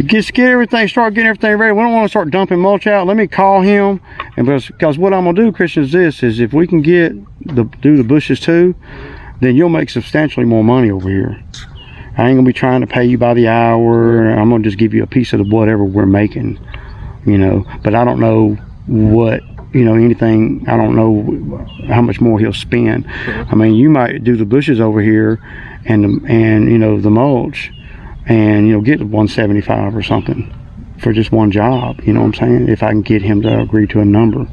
get everything, start getting everything ready. We don't want to start dumping mulch out. Let me call him, and because what I'm gonna do, Christian, is this: is if we can do the bushes too, then you'll make substantially more money over here. I ain't gonna be trying to pay you by the hour. I'm gonna just give you a piece of whatever we're making, you know. But I don't know what, you know, anything. I don't know how much more he'll spend. I mean, you might do the bushes over here, and you know, the mulch, and you know, get 175 or something for just one job. You know what I'm saying? If I can get him to agree to a number,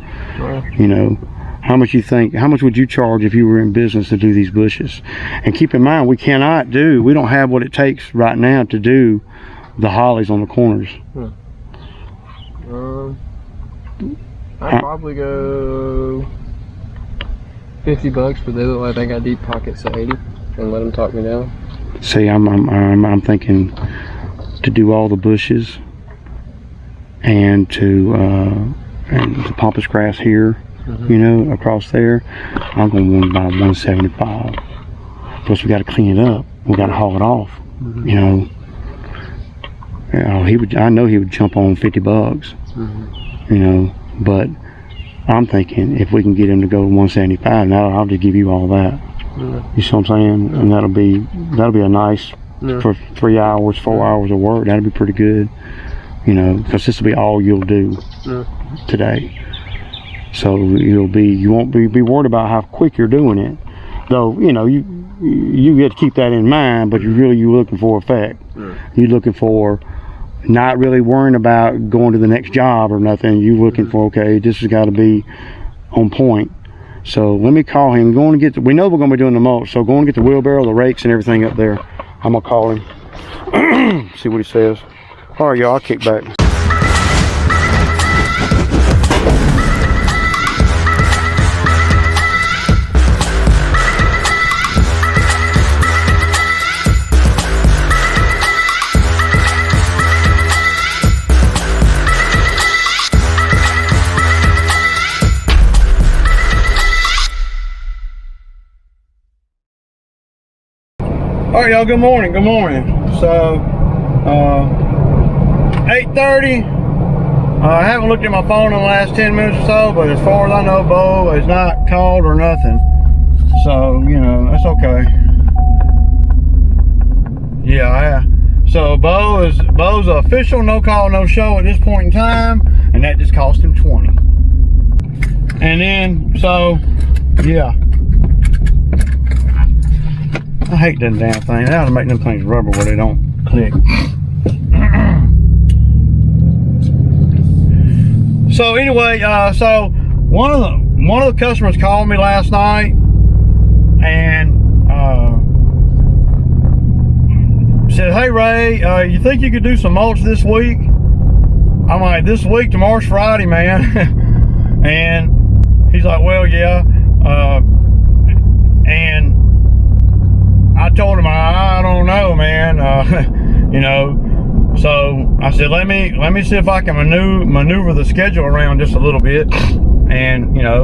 you know. How much would you charge if you were in business to do these bushes? And keep in mind, we don't have what it takes right now to do the hollies on the corners. I'd probably go $50, but they look like they got deep pockets, so 80, and let them talk me down. See, I'm thinking to do all the bushes and to the pampas grass here. You know, across there, I'm going to want about 175. Plus, we got to clean it up. We got to haul it off. You know, I know he would jump on $50. You know, but I'm thinking if we can get him to go 175, now I'll just give you all that. You see what I'm saying? And that'll be a nice for 3 hours, 4 hours of work. That'll be pretty good. You know, because this will be all you'll do today. So you won't be worried about how quick you're doing it, though. You know, you get to keep that in mind. But you're looking for effect. You're looking for not really worrying about going to the next job or nothing. You're looking for, okay, this has got to be on point. So let me call him. We know we're going to be doing the mulch, so go and get the wheelbarrow, the rakes, and everything up there. I'm gonna call him. See what he says. All right, y'all. I'll kick back. All right, y'all, good morning. So 8:30. I haven't looked at my phone in the last 10 minutes or so, but as far as I know, Bo has not called or nothing, so you know, that's okay. So Bo's an official no call no show at this point in time, and that just cost him 20. And then, so yeah, I hate that damn thing. They ought to make them things rubber where they don't click. So anyway, so one of the customers called me last night and said, "Hey Ray, you think you could do some mulch this week?" I'm like, "This week? Tomorrow's Friday, man." And he's like, "Well, yeah." And I told him, I don't know, man. You know, so I said, let me see if I can maneuver the schedule around just a little bit, and you know,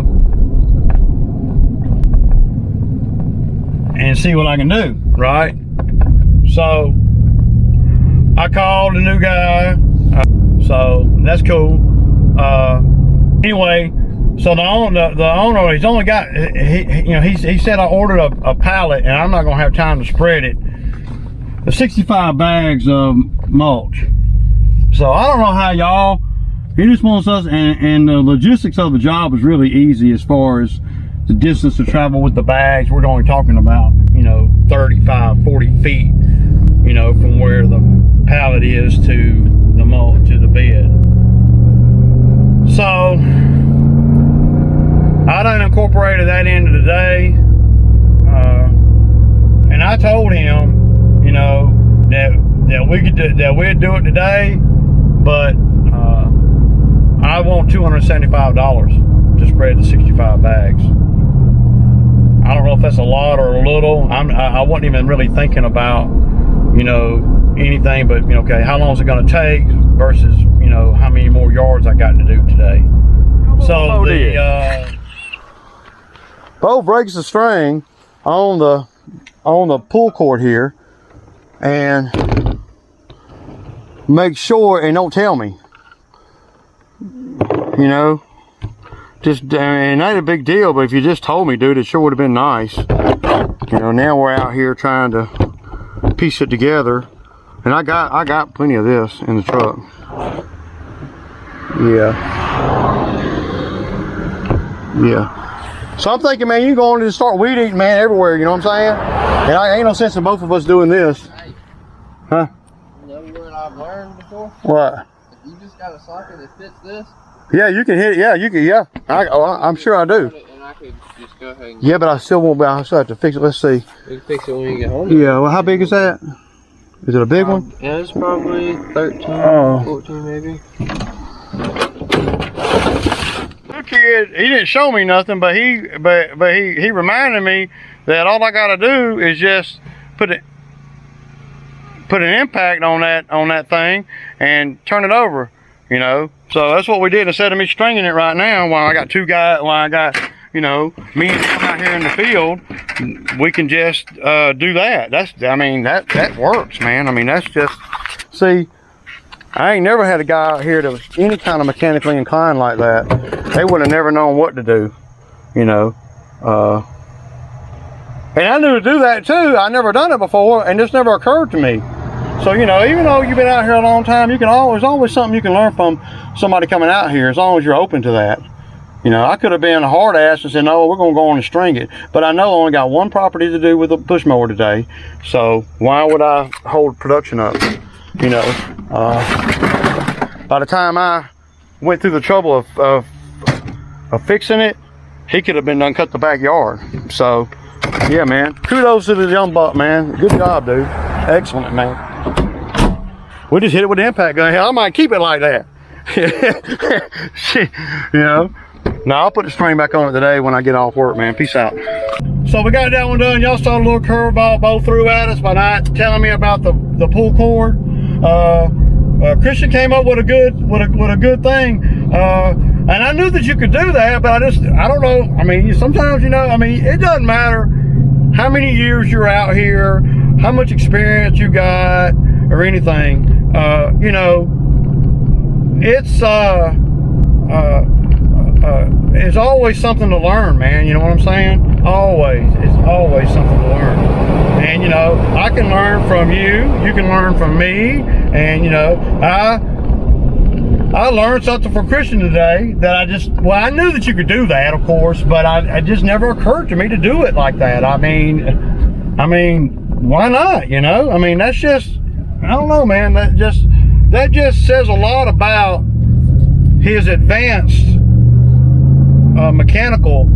and see what I can do, right? So I called a new guy, so that's cool. Anyway, so the owner, he's only got, he said I ordered a pallet, and I'm not gonna have time to spread it. The 65 bags of mulch. So I don't know how y'all, he just wants us, and the logistics of the job is really easy as far as the distance to travel with the bags. We're only talking about, you know, 35, 40 feet, you know, from where the pallet is to the mulch, to the bed. So I done incorporated that into the day, and I told him, you know, that we'd do it today, but I want $275 to spread the 65 bags. I don't know if that's a lot or a little. I wasn't even really thinking about, you know, anything but, you know, okay, how long is it going to take versus, you know, how many more yards I got to do today. So Bo breaks the string on the pull cord here, and make sure and don't tell me. You know, just, I mean, it ain't a big deal, but if you just told me, dude, it sure would have been nice. You know, now we're out here trying to piece it together, and I got plenty of this in the truck. Yeah. So I'm thinking, man, you going to start weed eating, man, everywhere. You know what I'm saying? And I ain't no sense in both of us doing this. Huh? You know what I've learned before? What? You just got a socket that fits this. Yeah, you can hit it. Yeah, you can. Yeah, I'm sure I do. And I could just go ahead and... Yeah, but I still won't be. I still have to fix it. Let's see. We can fix it when you get home. Yeah. Well, how big is that? Is it a big one? Yeah, it's probably 13, Oh. 14 maybe. The kid, he didn't show me nothing, but he reminded me that all I gotta do is just put an impact on that thing and turn it over, you know. So that's what we did instead of me stringing it right now. While I got two guys, while I got, you know, me and him out here in the field, we can just do that. I mean that works, man. I mean, that's just, see, I ain't never had a guy out here that was any kind of mechanically inclined like that. They would have never known what to do, you know. And I knew to do that too. I never done it before, and this never occurred to me. So, you know, even though you've been out here a long time, there's always something you can learn from somebody coming out here, as long as you're open to that. You know, I could have been a hard ass and said, no, we're going to go on and string it. But I know I only got one property to do with a push mower today. So why would I hold production up? You know, by the time I went through the trouble of fixing it, he could have been done cut the backyard. So, yeah, man, kudos to the young buck, man. Good job, dude. Excellent, man. We just hit it with the impact gun. Hell, I might keep it like that. You know. Now I'll put the string back on it today when I get off work, man. Peace out. So we got that one done. Y'all saw a little curveball Bo threw at us by not telling me about the pull cord. Christian came up with a good thing. And I knew that you could do that, but I don't know. I mean, sometimes, you know, I mean, it doesn't matter how many years you're out here, how much experience you got, or anything. You know, it's always something to learn, man. You know what I'm saying? Always. It's always something to learn. And, you know, I can learn from you. You can learn from me. And, you know, I learned something from Christian today that I knew that you could do that, of course, but it just never occurred to me to do it like that. I mean, why not, you know? I mean, that's just, I don't know, man. That just says a lot about his advanced mechanical,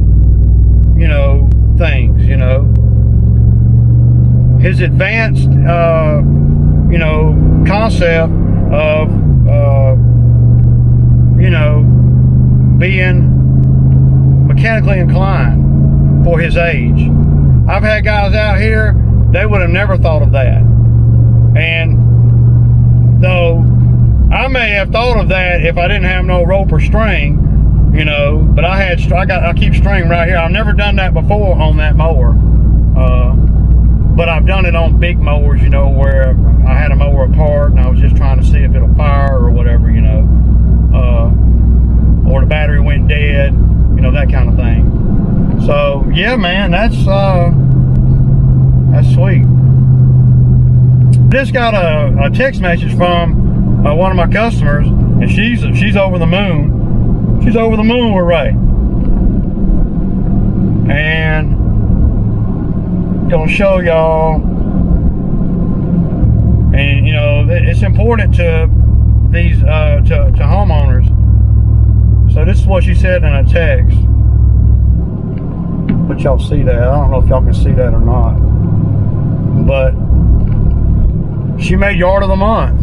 you know, things, you know. His advanced, you know, concept of, you know, being mechanically inclined for his age. I've had guys out here, they would have never thought of that. And though I may have thought of that if I didn't have no rope or string, you know, but I keep string right here. I've never done that before on that mower. But I've done it on big mowers, you know, where I had a mower apart and I was just trying to see if it'll fire or whatever, you know. Or the battery went dead, you know, that kind of thing. So yeah, man, that's sweet. Just got a text message from one of my customers, and she's over the moon. She's over the moon with Ray, and gonna show y'all. And you know, it's important to these to homeowners. So this is what she said in a text. But y'all see that? I don't know if y'all can see that or not. But she made yard of the month.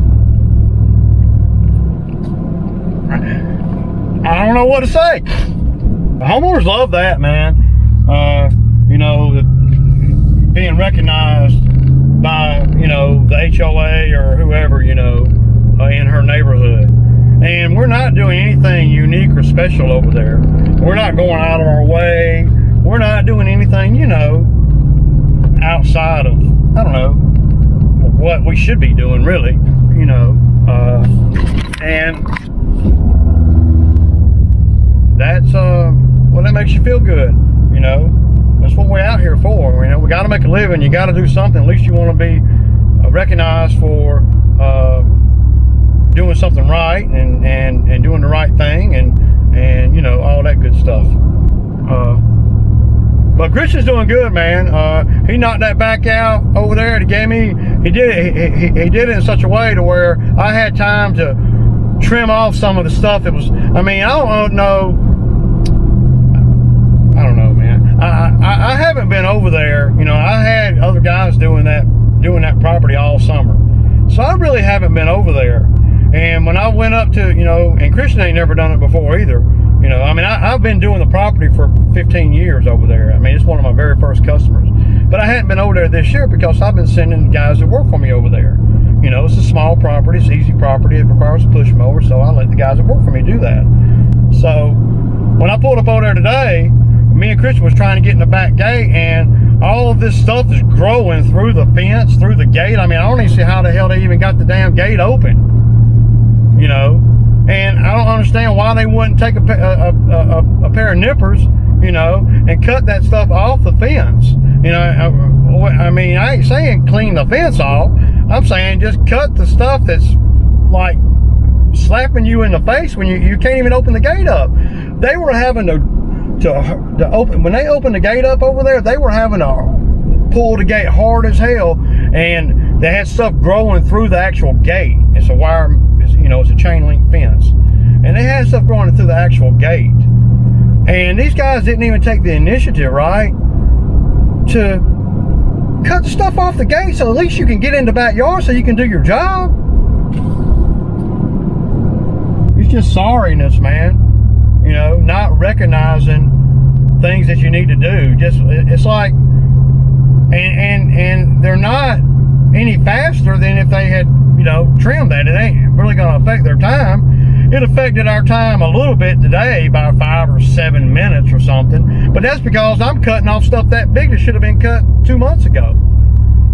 I don't know what to say. The homeowners love that, man. You know, being recognized by, you know, the HOA or whoever, you know, in her neighborhood. And we're not doing anything unique or special over there. We're not going out of our way. We're not doing anything, you know, outside of, I don't know, what we should be doing, really, you know. you feel good. You know, that's what we're out here for. You know, we got to make a living. You got to do something. At least you want to be recognized for doing something right and doing the right thing and you know, all that good stuff. But Christian's doing good, man. He knocked that back out over there. He gave me. He did it in such a way to where I had time to trim off some of the stuff that was. I mean, I don't know, man. I haven't been over there. You know, I had other guys doing that property all summer, so I really haven't been over there. And when I went up to, you know, and Christian ain't never done it before either. You know, I mean, I've been doing the property for 15 years over there. I mean, it's one of my very first customers. But I hadn't been over there this year because I've been sending guys that work for me over there. You know, it's a small property, it's easy property, it requires a push mower, so I let the guys that work for me do that. So when I pulled up over there today, me and Christian was trying to get in the back gate, and all of this stuff is growing through the fence, through the gate. I mean, I don't even see how the hell they even got the damn gate open. You know, and I don't understand why they wouldn't take a pair of nippers, you know, and cut that stuff off the fence. You know, I mean, I ain't saying clean the fence off. I'm saying just cut the stuff that's like slapping you in the face when you can't even open the gate up. They were having to open, when they opened the gate up over there, they were having to pull the gate hard as hell, and they had stuff growing through the actual gate. It's a wire, you know, it's a chain link fence, and they had stuff growing through the actual gate. And these guys didn't even take the initiative, right, to cut the stuff off the gate so at least you can get in the backyard so you can do your job. It's just sorriness, man. You know, not recognizing things that you need to do. Just, it's like, and they're not any faster than if they had, you know, trimmed that. It ain't really going to affect their time. It affected our time a little bit today by 5 or 7 minutes or something, but that's because I'm cutting off stuff that big that should have been cut 2 months ago.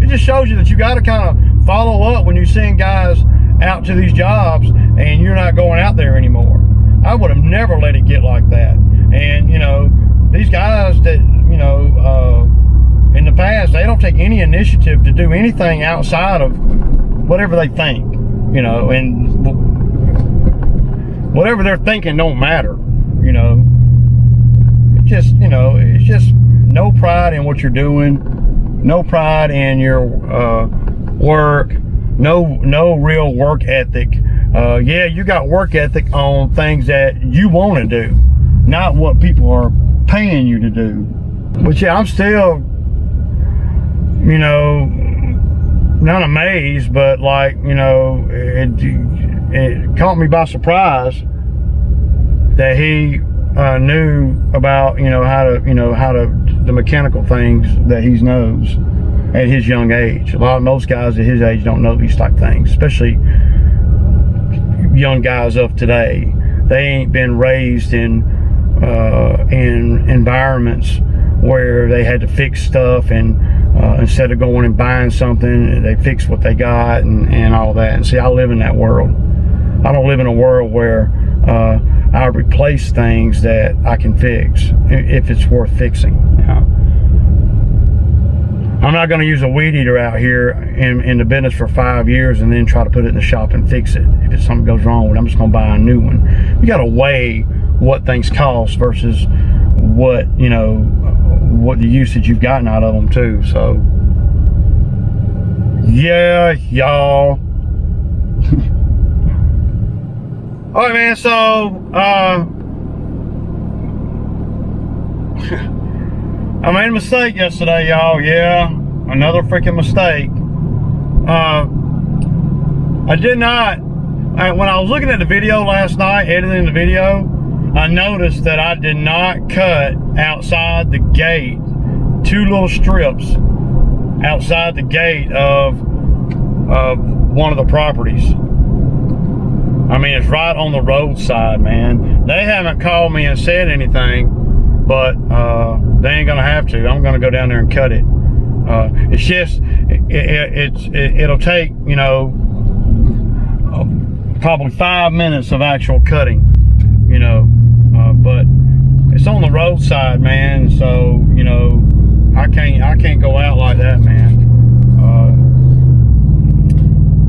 It just shows you that you got to kind of follow up when you send guys out to these jobs and you're not going out there anymore. I would have never let it get like that. And, you know, these guys that, you know, in the past, they don't take any initiative to do anything outside of whatever they think, you know, and whatever they're thinking don't matter, you know. It just, you know, it's just no pride in what you're doing, no pride in your work, no real work ethic. Yeah, you got work ethic on things that you want to do, not what people are paying you to do. But yeah, I'm still, you know, not amazed, but like, you know, it caught me by surprise that he knew about, you know, how to the mechanical things that he knows at his young age. Most guys at his age don't know these type things, especially young guys of today. They ain't been raised in environments where they had to fix stuff, and instead of going and buying something, they fix what they got and all that. And see, I live in that world. I don't live in a world where I replace things that I can fix if it's worth fixing. I'm not going to use a weed eater out here in the business for 5 years and then try to put it in the shop and fix it. If something goes wrong with it, I'm just going to buy a new one. You got to weigh what things cost versus what, you know, what the usage you've gotten out of them too. So yeah, y'all. All right, man. So I made a mistake yesterday, y'all. Yeah, another freaking mistake. I did not. When I was looking at the video last night, editing the video, I noticed that I did not cut outside the gate 2 little strips outside the gate of one of the properties. I mean, it's right on the roadside, man. They haven't called me and said anything, but they ain't gonna have to. I'm gonna go down there and cut it. It's just, it'll take, you know, probably 5 minutes of actual cutting, you know, but it's on the roadside, man. So you know, I can't go out like that, man.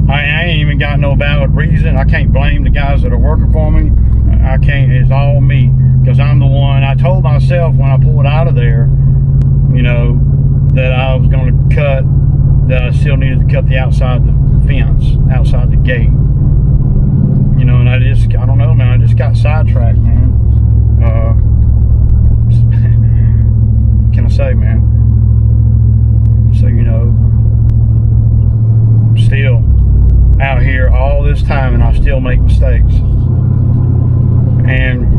I ain't even got no valid reason. I can't blame the guys that are working for me. I can't. It's all me, because I'm the one. I told myself when I pulled out of there, you know, that I was going to cut. That I still needed to cut the outside the fence, outside the gate. You know, and I don't know, man. I just got sidetracked, man. Can I say, man? So you know, still out here all this time, and I still make mistakes. And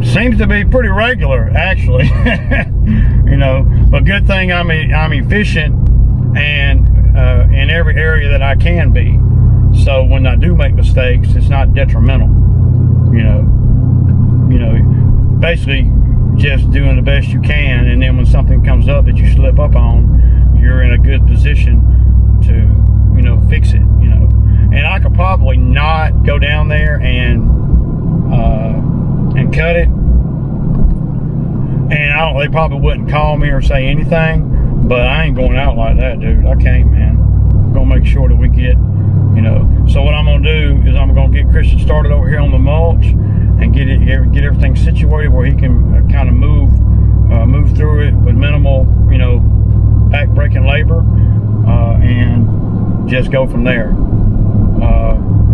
seems to be pretty regular, actually. You know, but good thing I'm efficient and in every area that I can be. So when I do make mistakes, it's not detrimental. You know, basically just doing the best you can, and then when something comes up that you slip up on, you're in a good position to, you know, fix it. You know, and I could probably not go down there and cut it, and they probably wouldn't call me or say anything, but I ain't going out like that, dude. I can't, man. I'm gonna make sure that we get, you know. So what I'm gonna do is I'm gonna get Christian started over here on the mulch and get everything situated where he can kind of move through it with minimal, you know, back-breaking labor, and just go from there.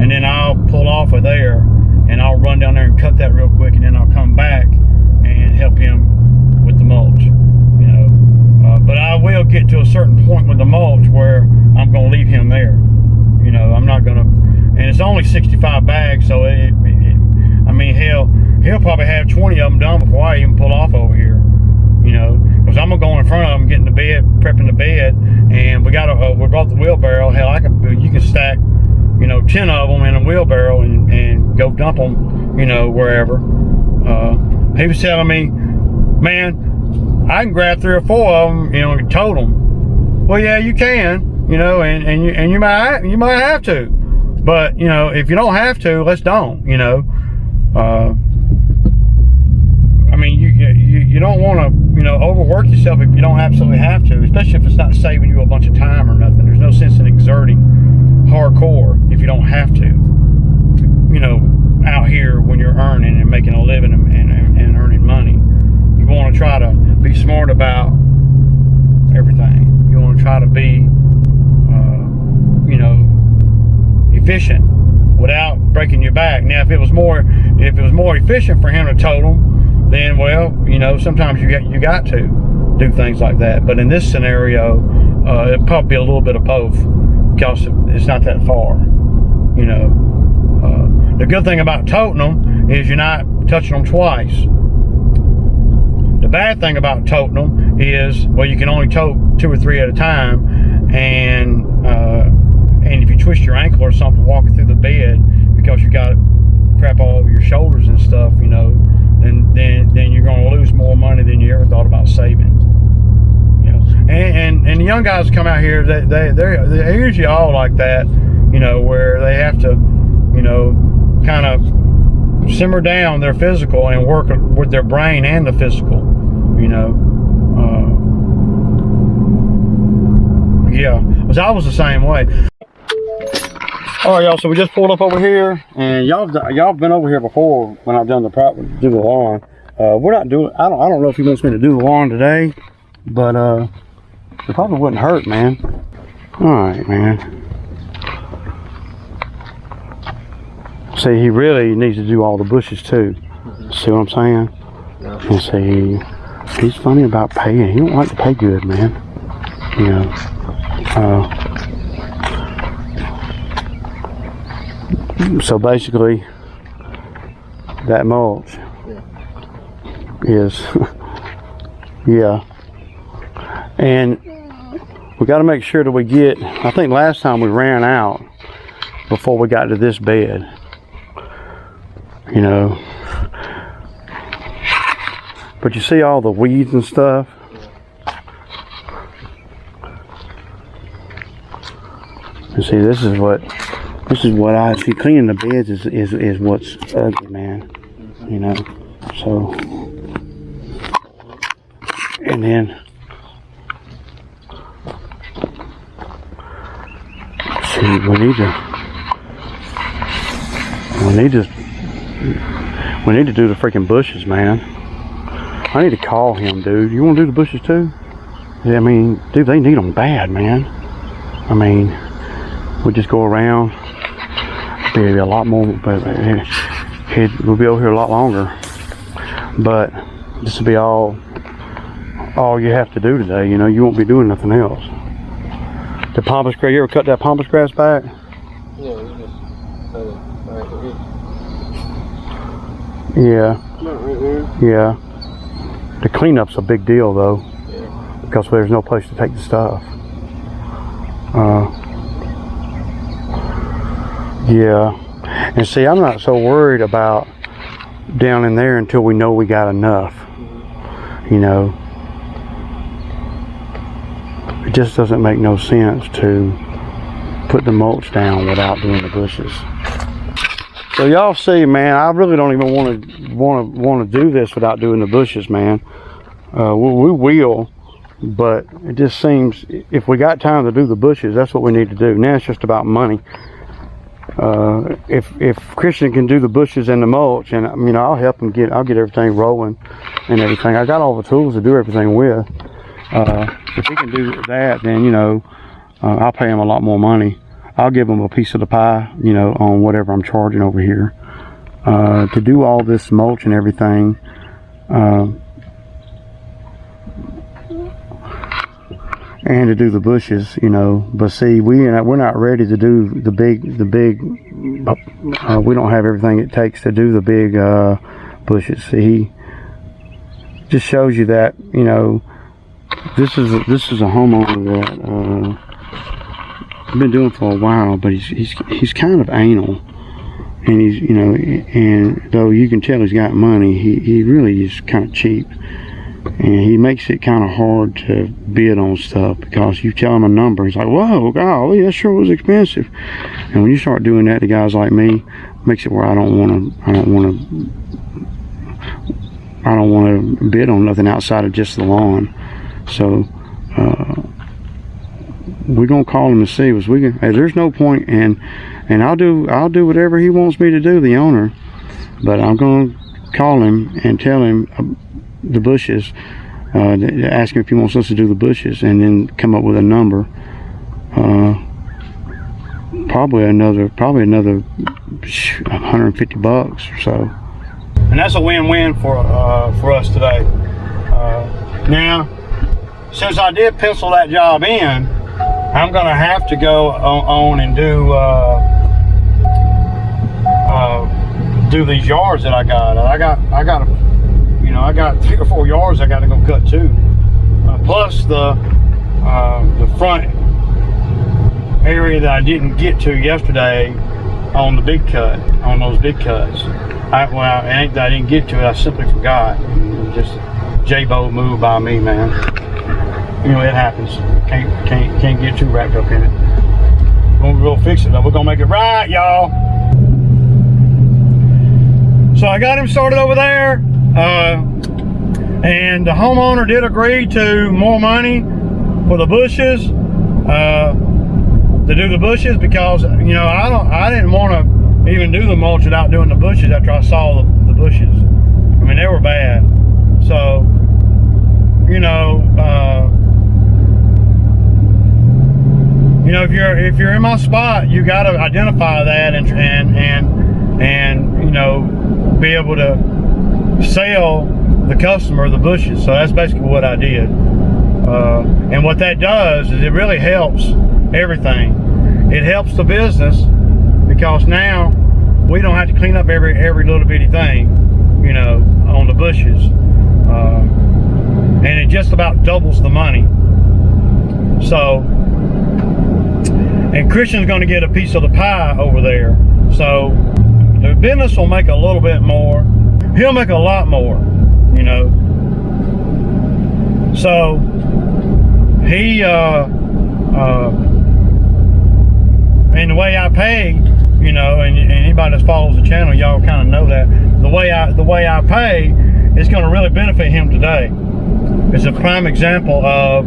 And then I'll pull off of there, and I'll run down there and cut that real quick, and then I'll come back and help him with the mulch, you know. But I will get to a certain point with the mulch where I'm going to leave him there. You know, I'm not going to, and it's only 65 bags, so I mean, he'll probably have 20 of them done before I even pull off over here. You know, because I'm gonna go in front of them, getting the bed, prepping the bed, and we brought the wheelbarrow. Hell, you can stack, you know, 10 of them in a wheelbarrow and go dump them, you know, wherever. He was telling me, man, I can grab 3 or 4 of them, you know, and tote them. Well, yeah, you can, you know, and you might have to, but you know, if you don't have to, let's don't, you know. I mean, you don't want to, you know, overwork yourself if you don't absolutely have to, especially if it's not saving you a bunch of time or nothing. There's no sense in exerting hardcore if you don't have to, you know, out here when you're earning and making a living and earning money. You want to try to be smart about everything. You want to try to be, you know, efficient without breaking your back. Now, if it was more efficient for him to tote them, then, well, you know, sometimes you got to do things like that. But in this scenario, it'd probably be a little bit of both, because it's not that far, you know. The good thing about toting them is you're not touching them twice. The bad thing about toting them is, well, you can only tote 2 or 3 at a time, and if you twist your ankle or something walking through the bed because you got crap all over your shoulders and stuff, you know, then you're going to lose more money than you ever thought about saving. You know, and the young guys come out here, they're usually all like that, you know, where they have to, you know, kind of simmer down their physical and work with their brain and the physical, you know. Yeah, because I was the same way. All right, y'all. So we just pulled up over here, and y'all been over here before when I've done do the lawn. We're not doing. I don't know if he wants me to do the lawn today, but it probably wouldn't hurt, man. All right, man. See, he really needs to do all the bushes too. See what I'm saying? Yeah. And see, he's funny about paying. He don't like to pay good, man. You know. So basically, that mulch is, yeah. And we got to make sure that we get, I think last time we ran out before we got to this bed, you know. But you see all the weeds and stuff? And see, this is what I see. Cleaning the beds is what's ugly, man. you know. So, and then see, we need to do the freaking bushes, man. I need to call him, dude. You want to do the bushes too? Yeah, I mean, dude, they need them bad, man. I mean, we just go around. Maybe a lot more, but we'll be over here a lot longer. But this will be all you have to do today. You know, you won't be doing nothing else. The pampas grass. You ever cut that pampas grass back? Yeah, you just right Yeah. right there. Yeah. The cleanup's a big deal though, Yeah. because there's no place to take the stuff. Yeah. And see, I'm not so worried about down in there until we know we got enough. You know, it just doesn't make no sense to put the mulch down without doing the bushes. So y'all see, man, I really don't even want to do this without doing the bushes, man. We will, but it just seems if we got time to do the bushes, that's what we need to do. Now it's just about money. If Christian can do the bushes and the mulch, and you know, I'll help him I'll get everything rolling and everything. I got all the tools to do everything with. If he can do that, then you know, I'll pay him a lot more money. I'll give him a piece of the pie, you know, on whatever I'm charging over here. To do all this mulch and everything, and to do the bushes, you know. But see, we're not ready to do the big. We don't have everything it takes to do the big bushes. See, just shows you that, you know, this is a homeowner that I've been doing for a while, but he's kind of anal, and he's, you know, and though you can tell he's got money, he really is kind of cheap. And he makes it kind of hard to bid on stuff because you tell him a number, he's like, whoa, golly, that sure was expensive. And when you start doing that to guys like me, it makes it where I don't want to bid on nothing outside of just the lawn. So we're gonna call him and see if we can. There's no point, and I'll do whatever he wants me to do, the owner. But I'm gonna call him and tell him the bushes, ask him if he wants us to do the bushes, and then come up with a number. Probably another $150 or so. And that's a win-win for us today. Now, since I did pencil that job in, I'm gonna have to go on and do these yards that I got. I got 3 or 4 yards I got to go cut too. Plus the front area that I didn't get to yesterday on the big cut, on those big cuts. It ain't that I didn't get to it, I simply forgot. It was just a J-Bo move by me, man. You know, it happens. Can't get too wrapped up in it. We're gonna go fix it though. We're gonna make it right, y'all. So I got him started over there, and the homeowner did agree to more money for the bushes, to do the bushes, because you know I didn't want to even do the mulch without doing the bushes after I saw the bushes. I mean, they were bad. So you know, if you're in my spot, you got to identify that and you know, be able to sell the customer the bushes. So that's basically what I did. And what that does is it really helps everything. It helps the business because now we don't have to clean up every little bitty thing, you know, on the bushes. And it just about doubles the money. So, and Christian's going to get a piece of the pie over there. So the business will make a little bit more. He'll make a lot more, you know. So he and the way I pay, you know, and anybody that follows the channel, y'all kind of know that the way I pay is going to really benefit him today. It's a prime example of,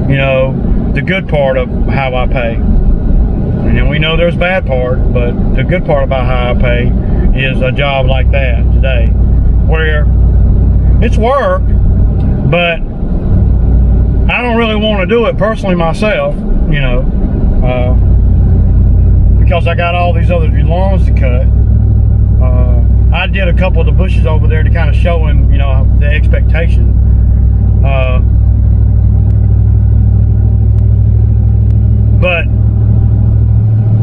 you know, the good part of how I pay. And then we know there's bad part, but the good part about how I pay is a job like that today, where it's work, but I don't really want to do it personally myself, you know, because I got all these other lawns to cut. I did a couple of the bushes over there to kind of show him, you know, the expectation. But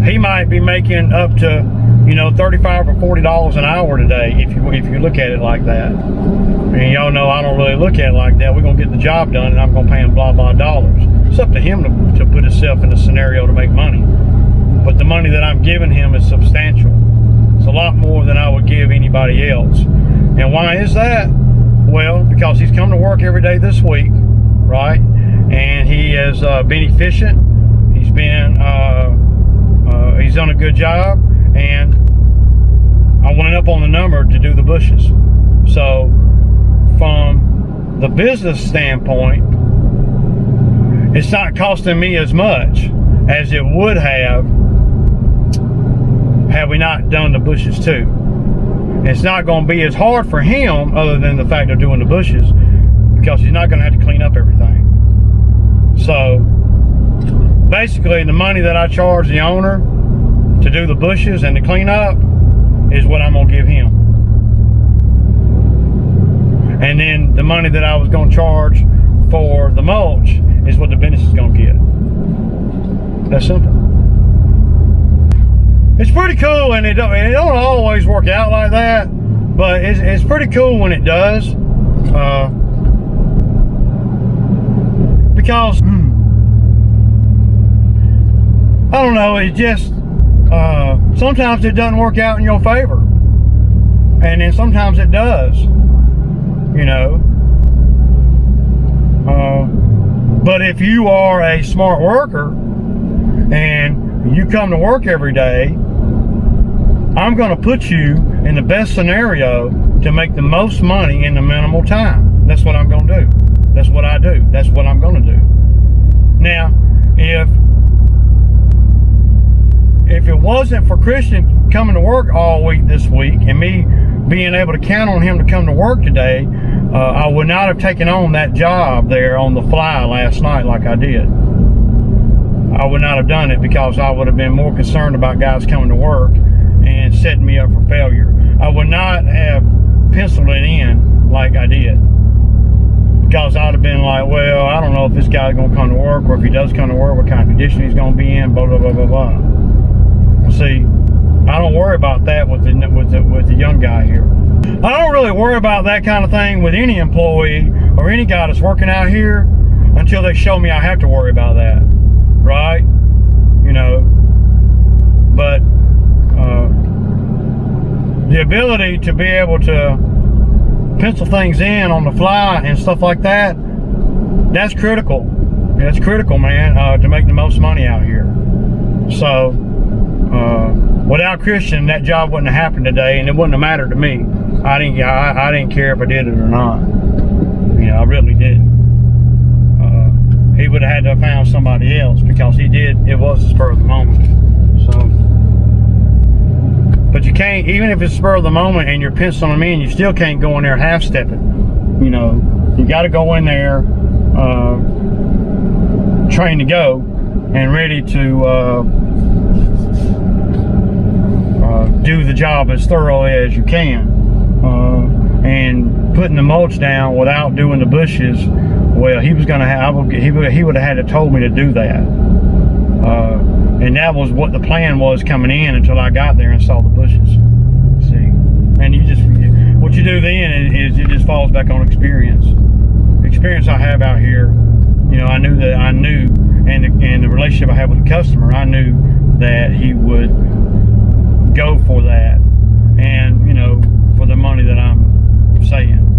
he might be making up to, you know, $35 or $40 an hour today if you look at it like that. And y'all know I don't really look at it like that. We're gonna get the job done, and I'm gonna pay him blah blah dollars. It's up to him to put himself in a scenario to make money. But the money that I'm giving him is substantial. It's a lot more than I would give anybody else. And why is that? Well, because he's come to work every day this week, right? And he has been efficient. He's been he's done a good job, and I went up on the number to do the bushes. So from the business standpoint, it's not costing me as much as it would have had we not done the bushes too. It's not going to be as hard for him, other than the fact of doing the bushes, because he's not going to have to clean up everything. So basically, the money that I charge the owner to do the bushes and to clean up is what I'm going to give him. And then the money that I was going to charge for the mulch is what the business is going to get. That's simple. It's pretty cool, and it don't always work out like that, but it's pretty cool when it does. Because I don't know, it just sometimes it doesn't work out in your favor, and then sometimes it does, you know. But if you are a smart worker and you come to work every day, I'm going to put you in the best scenario to make the most money in the minimal time. That's what I'm going to do. That's what I do. That's what I'm going to do. Now, if it wasn't for Christian coming to work all week this week and me being able to count on him to come to work today, I would not have taken on that job there on the fly last night like I did. I would not have done it, because I would have been more concerned about guys coming to work and setting me up for failure. I would not have penciled it in like I did, because I'd have been like, well, I don't know if this guy's going to come to work, or if he does come to work, what kind of condition he's going to be in, blah, blah, blah, blah, blah. See, I don't worry about that with the young guy here. I don't really worry about that kind of thing with any employee or any guy that's working out here until they show me I have to worry about that, right? You know, but the ability to be able to pencil things in on the fly and stuff like that, that's critical. That's critical, man, to make the most money out here. So without Christian, that job wouldn't have happened today, and it wouldn't have mattered to me. I didn't care if I did it or not. You know, I really didn't. He would have had to have found somebody else, because it was the spur of the moment. So, but you can't, even if it's spur of the moment and you're penciling them in, you still can't go in there half-stepping. You know, you got to go in there trained to go and ready to do the job as thoroughly as you can. And putting the mulch down without doing the bushes, well, he would have had to told me to do that. And that was what the plan was coming in until I got there and saw the bushes. See, and what you do then is it just falls back on experience. The experience I have out here, you know, and the relationship I have with the customer, I knew that he would go for that, and you know, for the money that I'm saying.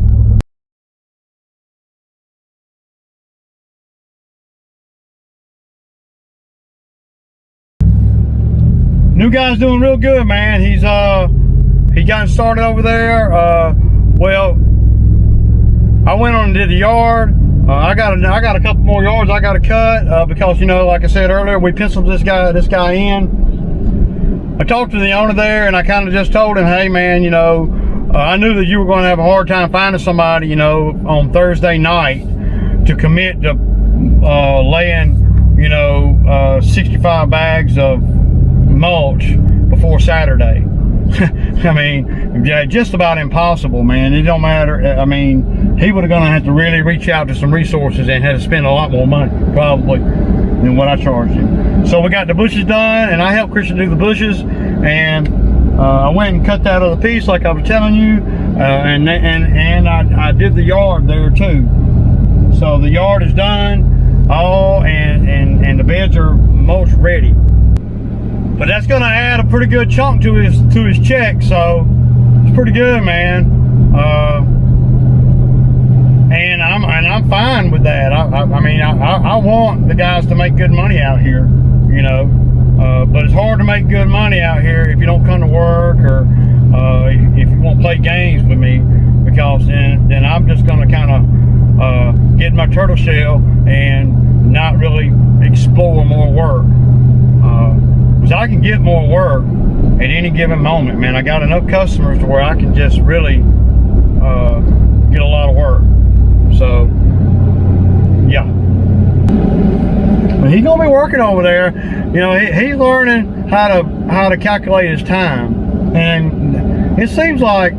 new guy's doing real good, man. He's he got started over there. Well, I went on and did the yard. I got a couple more yards I got to cut because, you know, like I said earlier, we penciled this guy in. I talked to the owner there, and I kind of just told him, hey man, you know, I knew that you were going to have a hard time finding somebody, you know, on Thursday night to commit to laying, you know, 65 bags of mulch before Saturday. I mean, yeah, just about impossible, man. It don't matter. I mean, he would have gonna have to really reach out to some resources and had to spend a lot more money probably than what I charged him. So we got the bushes done, and I helped Christian do the bushes, and I went and cut that other piece like I was telling you, and I did the yard there too. So the yard is done, and the beds are mulch ready. But that's gonna add a pretty good chunk to his check, so it's pretty good, man. And I'm fine with that. I mean, I want the guys to make good money out here, you know. But it's hard to make good money out here if you don't come to work, or if you won't play games with me, because then I'm just gonna kind of get my turtle shell and not really explore more work. Because I can get more work at any given moment, man. I got enough customers to where I can just really get a lot of work. So, yeah. But he's gonna be working over there. You know, he's learning how to calculate his time, and it seems like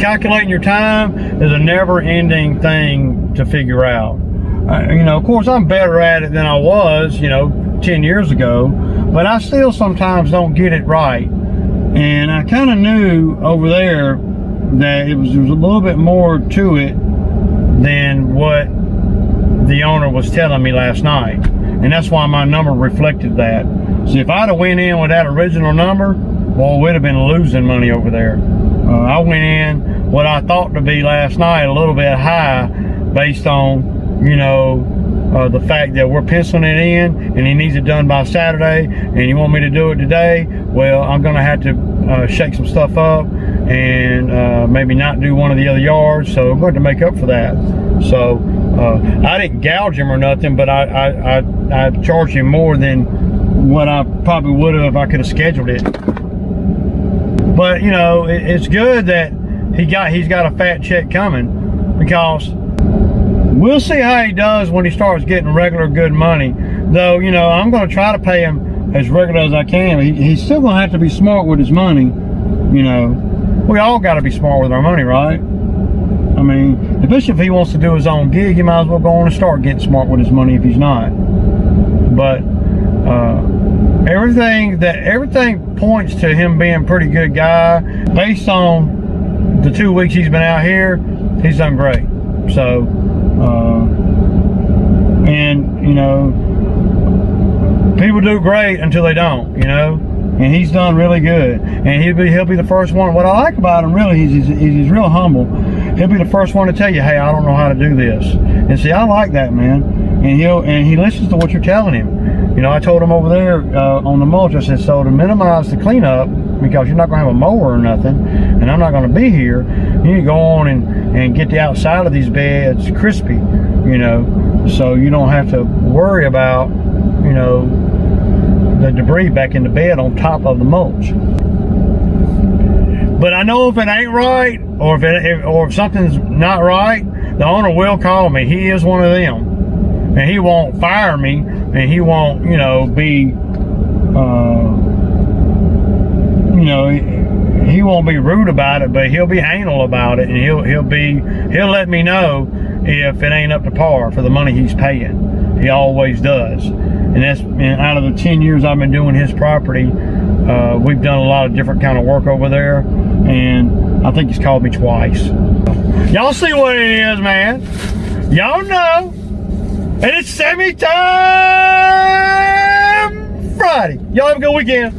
calculating your time is a never-ending thing to figure out. You know, of course, I'm better at it than I was, you know, 10 years ago, but I still sometimes don't get it right. And I kind of knew over there that there was a little bit more to it than what the owner was telling me last night. And that's why my number reflected that. So if I'd have went in with that original number, well, we'd have been losing money over there. I went in what I thought to be last night a little bit high based on, you know, the fact that we're penciling it in and he needs it done by Saturday, and you want me to do it today. Well, I'm gonna have to shake some stuff up and maybe not do one of the other yards, so I'm going to make up for that. So I didn't gouge him or nothing, but I charged him more than what I probably would have if I could have scheduled it. But you know, it's good that he's got a fat check coming, because we'll see how he does when he starts getting regular good money. Though, you know, I'm going to try to pay him as regular as I can. He's still going to have to be smart with his money. You know, we all got to be smart with our money, right? I mean, especially if he wants to do his own gig, he might as well go on and start getting smart with his money if he's not. But everything points to him being a pretty good guy. Based on the 2 weeks he's been out here, he's done great. So, and you know, people do great until they don't, you know, and he's done really good, and he'll be the first one. What I like about him really is he's real humble. He'll be the first one to tell you, hey, I don't know how to do this. And see, I like that, man. And he listens to what you're telling him. You know, I told him over there on the mulch, I said, so to minimize the cleanup, because you're not going to have a mower or nothing, and I'm not going to be here, you need to go on and get the outside of these beds crispy, you know, so you don't have to worry about, you know, the debris back in the bed on top of the mulch. But I know if it ain't right, or if something's not right, the owner will call me. He is one of them, and he won't fire me, and he won't, you know, be you know, he won't be rude about it, but he'll be anal about it, and he'll let me know if it ain't up to par for the money he's paying. He always does. And that's, out of the 10 years I've been doing his property, we've done a lot of different kind of work over there, and I think he's called me twice. Y'all see what it is, man. Y'all know. And it's semi-time Friday. Y'all have a good weekend.